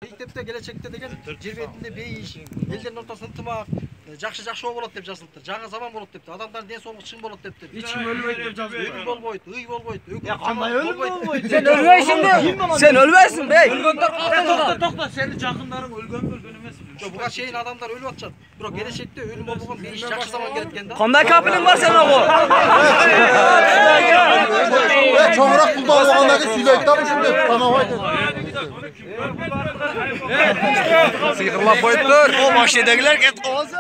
Мектепте келечекте деген жер бетинде бейиш, элдердин ортосунда ынтымак, жакшы болот деп жазылыптыр. Жаңы заман болот депти. Адамдардын ден соолугу чың болот дептир. Эч ким өлбөйт деп жазылып. Өлүм болбойт, ый болбойт, Кандай өлүм болбойт? Sen ölбөйсүңбү? Sen ölбөйсүң бей. Өлгөндөр калды. Токто, сени жакындарың өлгөн эмес. Буга чейин адамдар өлүп атышат. Бирок келечекте өлүм болбогон бейиш жакшы заман келет экен да. Кандай капелиң бар сен ого? Çoğurak pulda olğandaki süyleyip de bu şimdi kanavaydı. Sıyırlap koyuptur. O maşinedekiler ket kovası.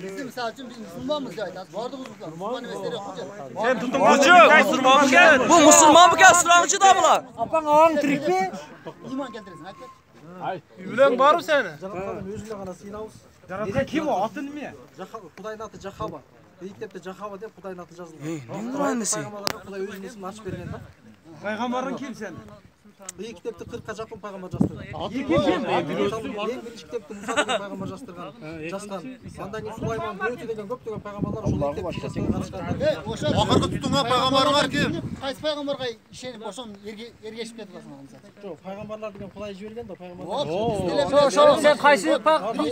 Bizim misal için biz Müslümanız ya. Vardı buzluklar. Müslüman üniversiteleri okuyacağız. Sen tutun musulman mı gel? Bu musulman mı gel? Sırağıcı da mı lan? Apan ağam tirik mi? İman geldirirsin. Hadi. Ülen var mı seni? Жараткан өзүнө гана сыйынабыз. Жараткан ким о? Аты неме? Кудайдын аты Жахаба. Мектепте Жахаба деп Кудайдын аты жазылган. Нурандысы. Пайгамбарларга Кудай өзүнүн исмин ачып берген да. Пайгамбарың ким сен? Бый китепти 40ка жакын пайгамбар жаздырган. Ким? Эң биринчи китепти Муса деген пайгамбар жазган. Андан кийин Сулайман, Дөтү деген көптөгөн пайгамбарлар ошол мектепти жазган. Akırkı tutunma peygamberler kim? Qaysi пайгамбарга ишенип ошон эргешип кетип атасың мисалы. Жок, пайгамбарлар деген Кудай жиберген да пайгамбарлар. Sen qayсы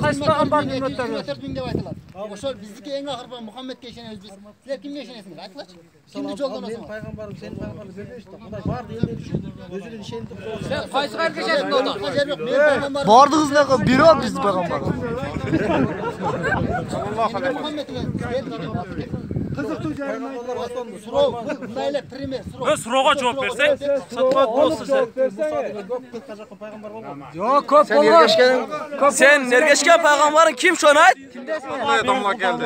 пайгамбардын үмөттөрү? 4000 деп айтылат. Ошол биздики эң акыркы Мухаммедке ишенебиз биз. Силер кимге ишенесиңер? Айтылачы. Кимди жолдоносуңар? Мен пайгамбарым, сенин пайгамбарыңды бербейбиз да. Кудай барды элдер үчүн өзүнүн ишендирип коёт. Sen qayсы erkeşesin oda? Bardığız ne kadar? Biri o biz peygamber. Пайгамбарлар астан Суроо, мындай пример, суроо. Суроога жооп берсең, сатпат болсо сен. Муса деген көп 40ка жакын пайгамбар болгон. Yok köp olmaz. Sen ergeçken peygamberin kim şonu ayt? Adamlar geldi.